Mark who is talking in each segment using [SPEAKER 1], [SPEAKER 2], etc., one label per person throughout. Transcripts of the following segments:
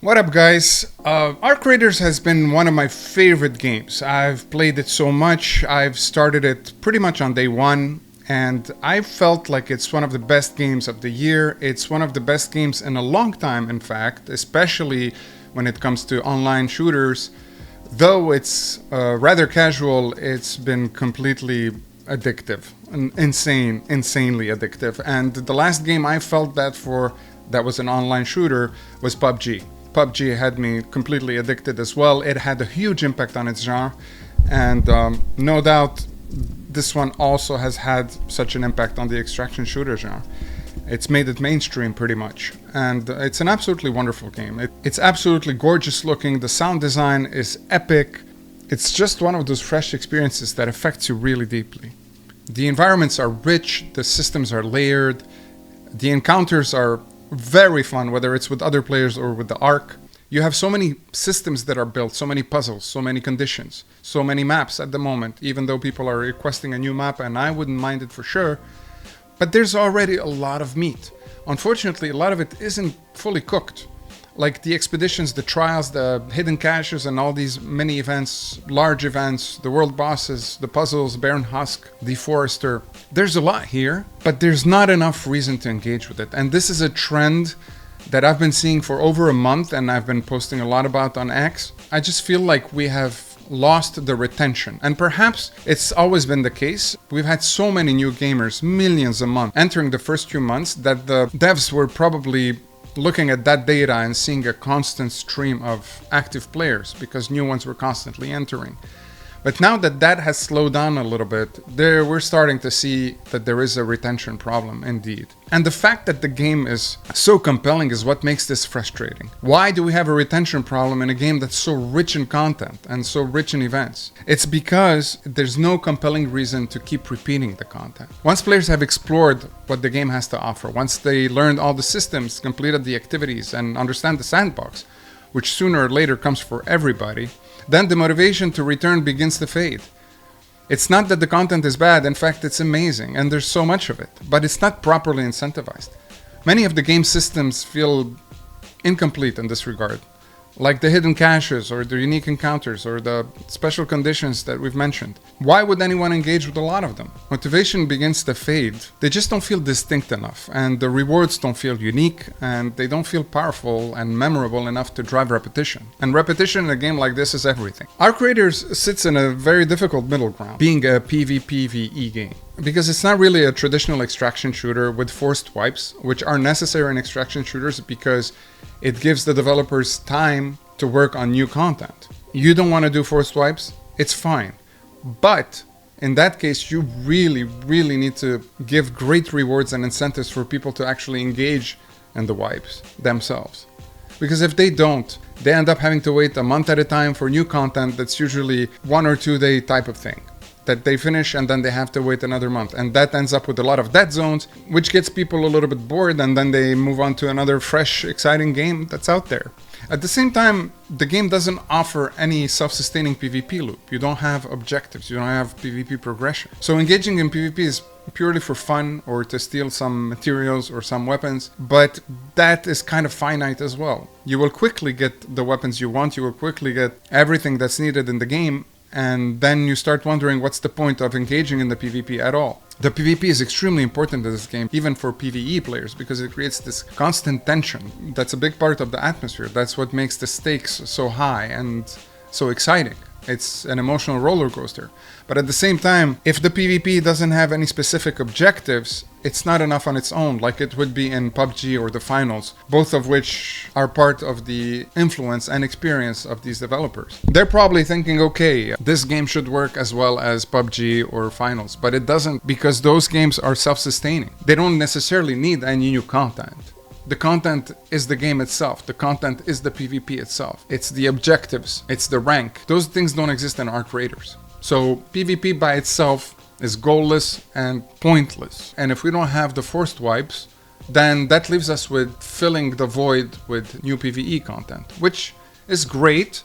[SPEAKER 1] What up, guys? Arc Raiders has been one of my favorite games. I've played it so much. I've started it pretty much on day one, and I felt like it's one of the best games of the year. It's one of the best games in a long time, in fact, especially when it comes to online shooters. Though it's rather casual, it's been completely addictive, insanely addictive. And the last game I felt that for that was an online shooter was PUBG. PUBG had me completely addicted as well. It had a huge impact on its genre, and no doubt this one also has had such an impact on the extraction shooter genre. It's made it mainstream pretty much, and it's an absolutely wonderful game. It's absolutely gorgeous looking. The sound design is epic. It's just one of those fresh experiences that affects you really deeply. The environments are rich, the systems are layered, the encounters are very fun, whether it's with other players or with the Ark. You have so many systems that are built, so many puzzles, so many conditions, so many maps at the moment, even though people are requesting a new map, and I wouldn't mind it for sure. But there's already a lot of meat. Unfortunately, a lot of it isn't fully cooked. Like the expeditions, the trials, the hidden caches, and all these mini events, large events, the world bosses, the puzzles, Baron Husk, the Forester. There's a lot here, but there's not enough reason to engage with it. And this is a trend that I've been seeing for over a month, and I've been posting a lot about on X. I just feel like we have lost the retention. And perhaps it's always been the case. We've had so many new gamers, millions a month, entering the first few months that the devs were probably looking at that data and seeing a constant stream of active players because new ones were constantly entering. But now that that has slowed down a little bit, we're starting to see that there is a retention problem indeed. And the fact that the game is so compelling is what makes this frustrating. Why do we have a retention problem in a game that's so rich in content and so rich in events? It's because there's no compelling reason to keep repeating the content. Once players have explored what the game has to offer, once they learned all the systems, completed the activities, and understand the sandbox, which sooner or later comes for everybody, then the motivation to return begins to fade. It's not that the content is bad, in fact it's amazing and there's so much of it, but it's not properly incentivized. Many of the game systems feel incomplete in this regard, like the hidden caches or the unique encounters or the special conditions that we've mentioned. Why would anyone engage with a lot of them? Motivation begins to fade. They just don't feel distinct enough, and the rewards don't feel unique, and they don't feel powerful and memorable enough to drive repetition. And repetition in a game like this is everything. Arc Raiders sits in a very difficult middle ground, being a PvPvE game. Because it's not really a traditional extraction shooter with forced wipes, which are necessary in extraction shooters because it gives the developers time to work on new content. You don't want to do forced wipes? It's fine. But in that case, you really need to give great rewards and incentives for people to actually engage in the wipes themselves. Because if they don't, they end up having to wait a month at a time for new content that's usually 1 or 2 day type of thing that they finish, and then they have to wait another month. And that ends up with a lot of dead zones, which gets people a little bit bored, and then they move on to another fresh, exciting game that's out there. At the same time, the game doesn't offer any self-sustaining PvP loop. You don't have objectives, you don't have PvP progression. So engaging in PvP is purely for fun or to steal some materials or some weapons, but that is kind of finite as well. You will quickly get the weapons you want, you will quickly get everything that's needed in the game, and then you start wondering what's the point of engaging in the PvP at all. The PvP is extremely important in this game, even for PvE players, because it creates this constant tension. That's a big part of the atmosphere. That's what makes the stakes so high and so exciting. It's an emotional roller coaster. But at the same time, if the PvP doesn't have any specific objectives, it's not enough on its own, like it would be in PUBG or The Finals, both of which are part of the influence and experience of these developers. They're probably thinking, okay, this game should work as well as PUBG or Finals, but it doesn't, because those games are self-sustaining. They don't necessarily need any new content. The content is the game itself. The content is the PvP itself. It's the objectives. It's the rank. Those things don't exist in Arc Raiders. So PvP by itself is goalless and pointless. And if we don't have the forced wipes, then that leaves us with filling the void with new PvE content, which is great,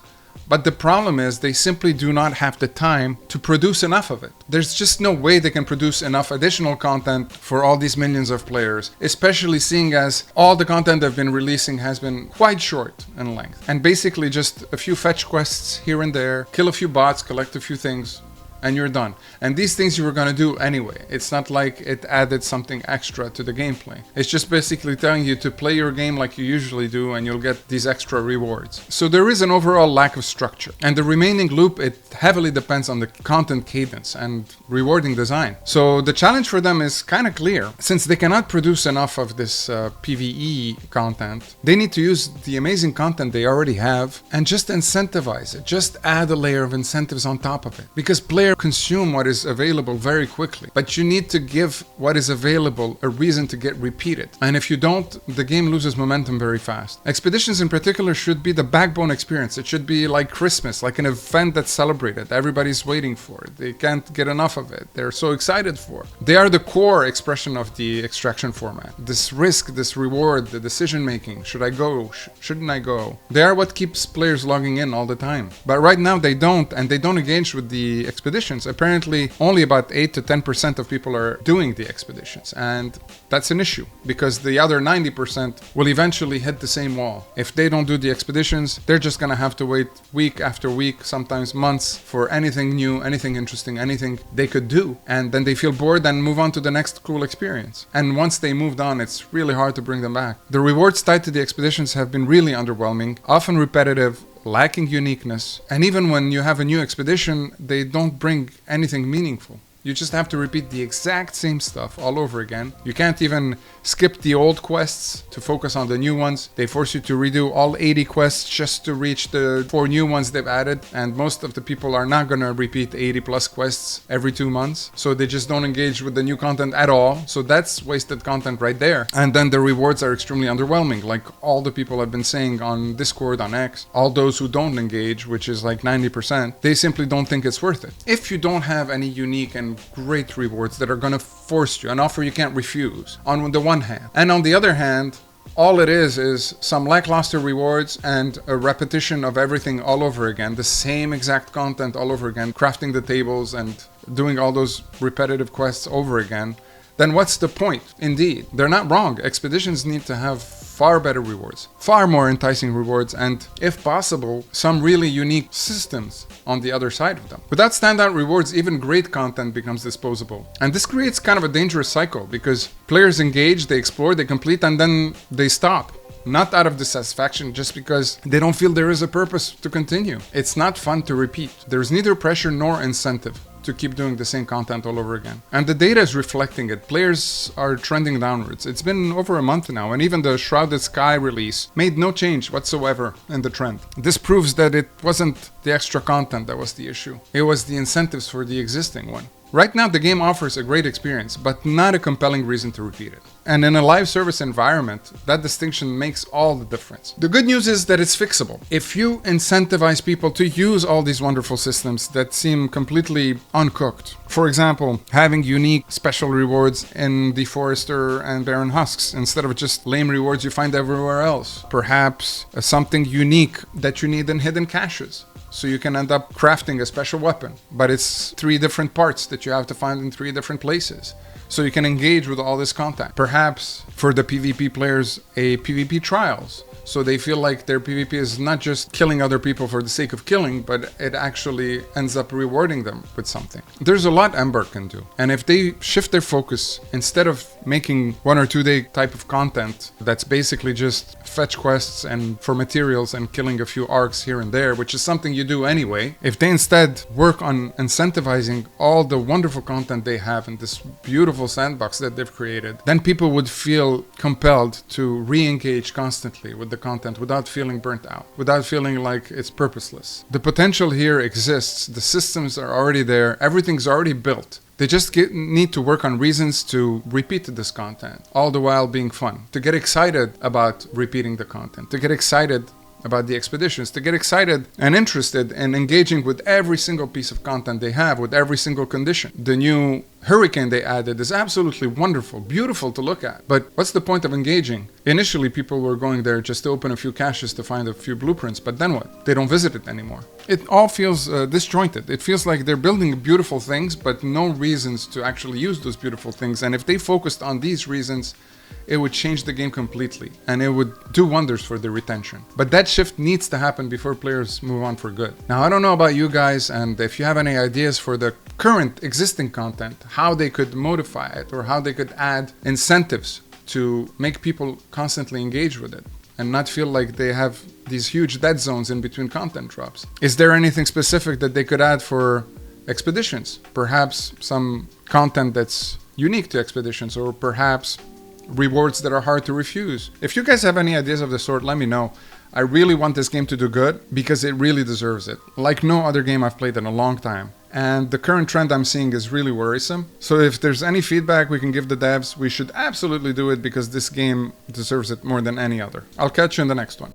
[SPEAKER 1] But the problem is they simply do not have the time to produce enough of it. There's just no way they can produce enough additional content for all these millions of players, especially seeing as all the content they've been releasing has been quite short in length. And basically just a few fetch quests here and there, kill a few bots, collect a few things, and you're done. And these things you were going to do anyway. It's not like it added something extra to the gameplay. It's just basically telling you to play your game like you usually do and you'll get these extra rewards. So there is an overall lack of structure. And the remaining loop, it heavily depends on the content cadence and rewarding design. So the challenge for them is kind of clear. Since they cannot produce enough of this PvE content, they need to use the amazing content they already have and just incentivize it. Just add a layer of incentives on top of it. Because players consume what is available very quickly, but you need to give what is available a reason to get repeated. And if you don't, the game loses momentum very fast. Expeditions in particular should be the backbone experience. It should be like Christmas, like an event that's celebrated. Everybody's waiting for it. They can't get enough of it. They're so excited for it. They are the core expression of the extraction format. This risk, this reward, the decision making. Should I go? Shouldn't I go? They are what keeps players logging in all the time. But right now they don't, and they don't engage with the expeditions. Apparently, only about 8 to 10% of people are doing the expeditions, and that's an issue because the other 90% will eventually hit the same wall. If they don't do the expeditions, they're just gonna have to wait week after week, sometimes months, for anything new, anything interesting, anything they could do, and then they feel bored and move on to the next cool experience. And once they moved on, it's really hard to bring them back. The rewards tied to the expeditions have been really underwhelming, often repetitive, lacking uniqueness, and even when you have a new expedition, they don't bring anything meaningful. You just have to repeat the exact same stuff all over again. You can't even skip the old quests to focus on the new ones. They force you to redo all 80 quests just to reach the 4 new ones they've added. And most of the people are not gonna repeat 80 plus quests every 2 months. So they just don't engage with the new content at all. So that's wasted content right there. And then the rewards are extremely underwhelming. Like all the people have been saying on Discord, on X, all those who don't engage, which is like 90%, they simply don't think it's worth it. If you don't have any unique and great rewards that are going to force you, an offer you can't refuse, on the one hand. And on the other hand, all it is some lackluster rewards and a repetition of everything all over again, the same exact content all over again, crafting the tables and doing all those repetitive quests over again, then what's the point? Indeed, they're not wrong. Expeditions need to have far better rewards, far more enticing rewards, and if possible, some really unique systems on the other side of them. Without standout rewards, even great content becomes disposable. And this creates kind of a dangerous cycle because players engage, they explore, they complete, and then they stop. Not out of dissatisfaction, just because they don't feel there is a purpose to continue. It's not fun to repeat. There's neither pressure nor incentive to keep doing the same content all over again. And the data is reflecting it. Players are trending downwards. It's been over a month now, and even the Shrouded Sky release made no change whatsoever in the trend. This proves that it wasn't the extra content that was the issue. It was the incentives for the existing one. Right now, the game offers a great experience, but not a compelling reason to repeat it. And in a live service environment, that distinction makes all the difference. The good news is that it's fixable. If you incentivize people to use all these wonderful systems that seem completely uncooked, for example, having unique special rewards in the Forester and Barren Husks instead of just lame rewards you find everywhere else. Perhaps something unique that you need in hidden caches. So you can end up crafting a special weapon, but it's 3 different parts that you have to find in 3 different places. So you can engage with all this content. Perhaps for the PvP players, a PvP trials. So they feel like their PvP is not just killing other people for the sake of killing, but it actually ends up rewarding them with something. There's a lot Embark can do. And if they shift their focus, instead of making 1 or 2 day type of content that's basically just fetch quests and for materials and killing a few arcs here and there, which is something you do anyway, if they instead work on incentivizing all the wonderful content they have in this beautiful sandbox that they've created, then people would feel compelled to re-engage constantly with the content without feeling burnt out, without feeling like it's purposeless. The potential here exists. The systems are already there. Everything's already built. They just need to work on reasons to repeat this content, all the while being fun, to get excited about repeating the content, to get excited about the expeditions, to get excited and interested in engaging with every single piece of content they have, with every single condition. The new hurricane they added is absolutely wonderful, beautiful to look at. But what's the point of engaging? Initially, people were going there just to open a few caches to find a few blueprints, but then what? They don't visit it anymore. It all feels disjointed. It feels like they're building beautiful things, but no reasons to actually use those beautiful things. And if they focused on these reasons, it would change the game completely, and it would do wonders for the retention. But that shift needs to happen before players move on for good. Now, I don't know about you guys, and if you have any ideas for the current existing content, how they could modify it, or how they could add incentives to make people constantly engage with it and not feel like they have these huge dead zones in between content drops. Is there anything specific that they could add for expeditions? Perhaps some content that's unique to expeditions, or perhaps rewards that are hard to refuse. If you guys have any ideas of the sort, let me know. I really want this game to do good because it really deserves it. Like no other game I've played in a long time. And the current trend I'm seeing is really worrisome. So if there's any feedback we can give the devs, we should absolutely do it because this game deserves it more than any other. I'll catch you in the next one.